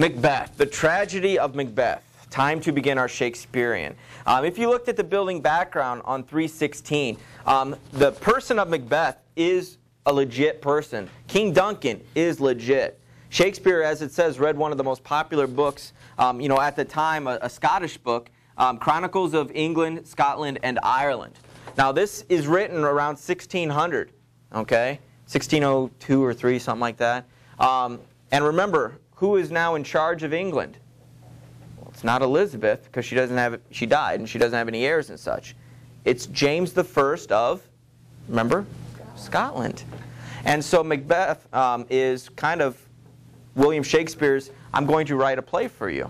Macbeth, the tragedy of Macbeth. Time to begin our Shakespearean. If you looked at the building background on 316, the person of Macbeth is a legit person. King Duncan is legit. Shakespeare, as it says, read one of the most popular books, at the time, a Scottish book, Chronicles of England, Scotland, and Ireland. Now, this is written around 1600, okay? 1602 or 3, something like that. And remember, who is now in charge of England? Well, it's not Elizabeth, because she died, and she doesn't have any heirs and such. It's James I of, remember? Scotland. And so Macbeth is kind of William Shakespeare's, I'm going to write a play for you.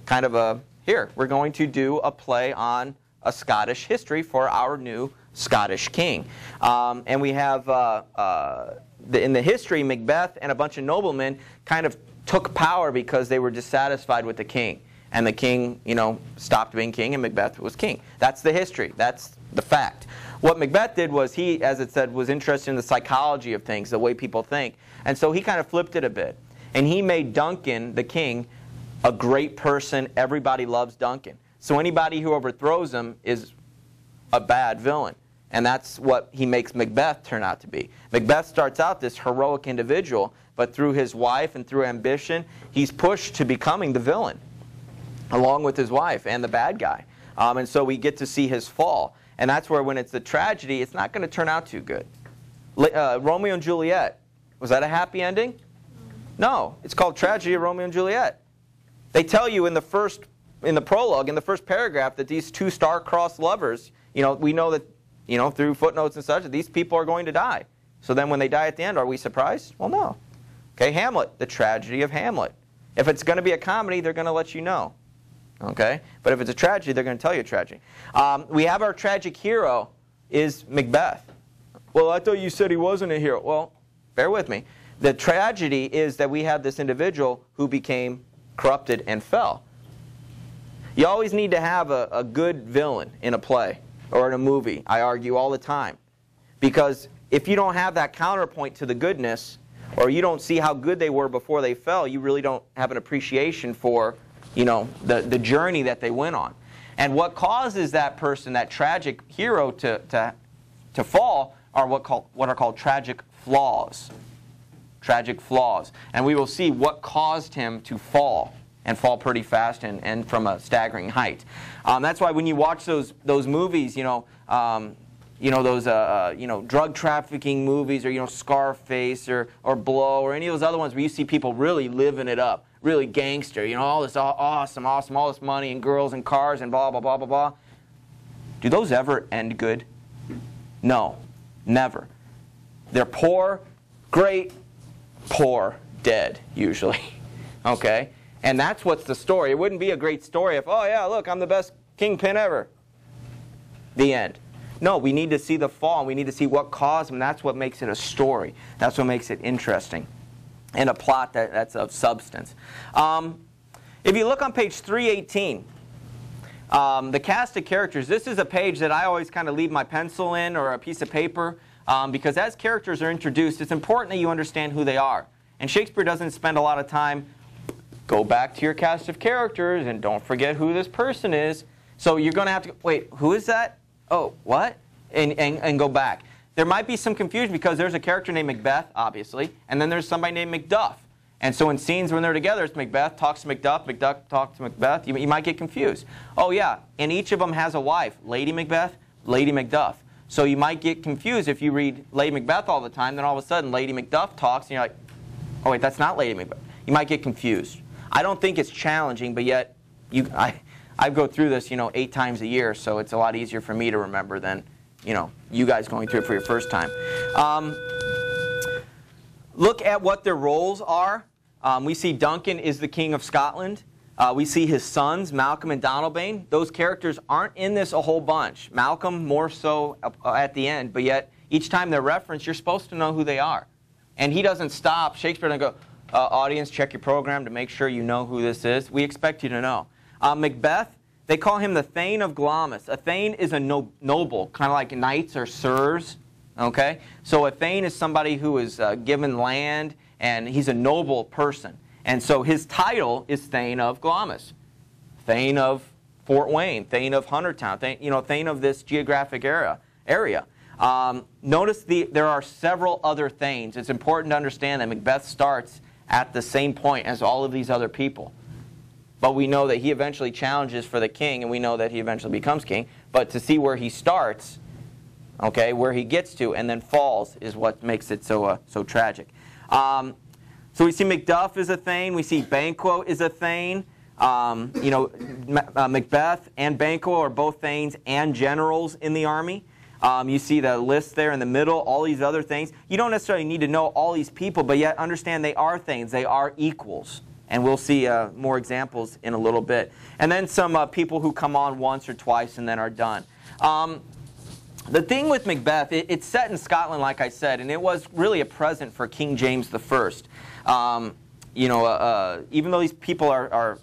Kind of here, we're going to do a play on a Scottish history for our new Scottish king. And we have, in the history, Macbeth and a bunch of noblemen kind of took power because they were dissatisfied with the king. And the king, stopped being king and Macbeth was king. That's the history. That's the fact. What Macbeth did was he, as it said, was interested in the psychology of things, the way people think. And so he kind of flipped it a bit. And he made Duncan, the king, a great person. Everybody loves Duncan. So anybody who overthrows him is a bad villain. And that's what he makes Macbeth turn out to be. Macbeth starts out this heroic individual, but through his wife and through ambition, he's pushed to becoming the villain, along with his wife and the bad guy. And so we get to see his fall. And that's where when it's a tragedy, it's not going to turn out too good. Romeo and Juliet, was that a happy ending? No, it's called Tragedy of Romeo and Juliet. They tell you in the prologue, in the first paragraph, that these two star-crossed lovers, we know that, through footnotes and such, that these people are going to die. So then when they die at the end, are we surprised? Well, no. Okay, Hamlet, the tragedy of Hamlet. If it's going to be a comedy, they're going to let you know. Okay? But if it's a tragedy, they're going to tell you a tragedy. We have our tragic hero is Macbeth. Well, I thought you said he wasn't a hero. Well, bear with me. The tragedy is that we have this individual who became corrupted and fell. You always need to have a good villain in a play or in a movie, I argue all the time. Because if you don't have that counterpoint to the goodness, or you don't see how good they were before they fell, you really don't have an appreciation for the journey that they went on. And what causes that person, that tragic hero, to fall are what are called tragic flaws. Tragic flaws. And we will see what caused him to fall, and fall pretty fast and from a staggering height. That's why when you watch those movies, those drug trafficking movies, or Scarface or Blow, or any of those other ones where you see people really living it up, really gangster, all this awesome, all this money and girls and cars and blah, blah, blah, blah, blah. Do those ever end good? No, never. They're poor, great, poor, dead, usually. Okay? And that's what's the story. It wouldn't be a great story if, oh yeah, look, I'm the best kingpin ever. The end. No, we need to see the fall, and we need to see what caused him. That's what makes it a story. That's what makes it interesting. And a plot that's of substance. If you look on page 318, the cast of characters, this is a page that I always kind of leave my pencil in, or a piece of paper, because as characters are introduced, it's important that you understand who they are. And Shakespeare doesn't spend a lot of time, go back to your cast of characters, and don't forget who this person is. So you're going to have to, wait, who is that? Oh, what? And go back. There might be some confusion because there's a character named Macbeth, obviously, and then there's somebody named Macduff. And so in scenes when they're together, it's Macbeth talks to Macduff, Macduff talks to Macbeth. You might get confused. Oh yeah, and each of them has a wife, Lady Macbeth, Lady Macduff. So you might get confused if you read Lady Macbeth all the time, then all of a sudden Lady Macduff talks, and you're like, oh wait, that's not Lady Macbeth. You might get confused. I don't think it's challenging, but yet I go through this 8 times a year, so it's a lot easier for me to remember than you guys going through it for your first time. Look at what their roles are. We see Duncan is the King of Scotland. We see his sons, Malcolm and Donalbain. Those characters aren't in this a whole bunch. Malcolm more so at the end, but yet each time they're referenced, you're supposed to know who they are. And he doesn't stop. Shakespeare doesn't go, audience, check your program to make sure you know who this is. We expect you to know. Macbeth, they call him the Thane of Glamis. A Thane is a noble, kind of like knights or sirs. Okay? So a Thane is somebody who is given land, and he's a noble person. And so his title is Thane of Glamis, Thane of Fort Wayne, Thane of Huntertown, Thane of this geographic area. Notice there are several other Thanes. It's important to understand that Macbeth starts at the same point as all of these other people. But we know that he eventually challenges for the king, and we know that he eventually becomes king. But to see where he starts, okay, where he gets to, and then falls, is what makes it so tragic. So we see Macduff is a Thane. We see Banquo is a Thane. Macbeth and Banquo are both Thanes and generals in the army. You see the list there in the middle, all these other Thanes. You don't necessarily need to know all these people, but yet understand they are Thanes. They are equals. And we'll see more examples in a little bit. And then some people who come on once or twice and then are done. The thing with Macbeth, it's set in Scotland, like I said, and it was really a present for King James I. Even though these people are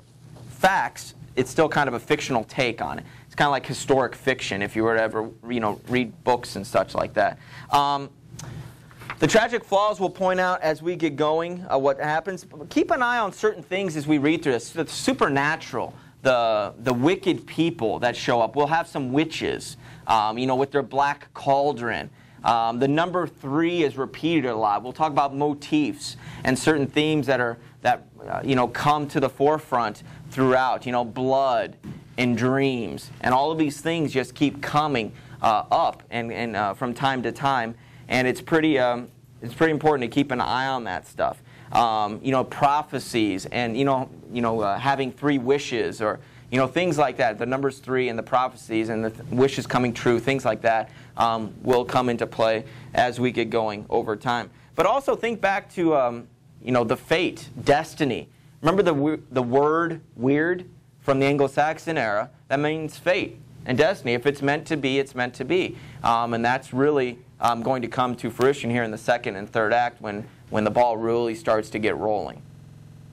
facts, it's still kind of a fictional take on it. It's kind of like historic fiction if you were to ever read books and such like that. The tragic flaws we'll point out as we get going, what happens. Keep an eye on certain things as we read through this. The supernatural, the wicked people that show up. We'll have some witches, with their black cauldron. The number 3 is repeated a lot. We'll talk about motifs and certain themes that come to the forefront throughout. Blood and dreams, and all of these things just keep coming up and from time to time. And it's pretty important to keep an eye on that stuff. Prophecies and having 3 wishes, or things like that. The numbers 3 and the prophecies and the wishes coming true, things like that will come into play as we get going over time. But also think back to the fate, destiny. Remember the word weird from the Anglo-Saxon era? That means fate and destiny. If it's meant to be, it's meant to be. And that's really going to come to fruition here in the second and third act when the ball really starts to get rolling.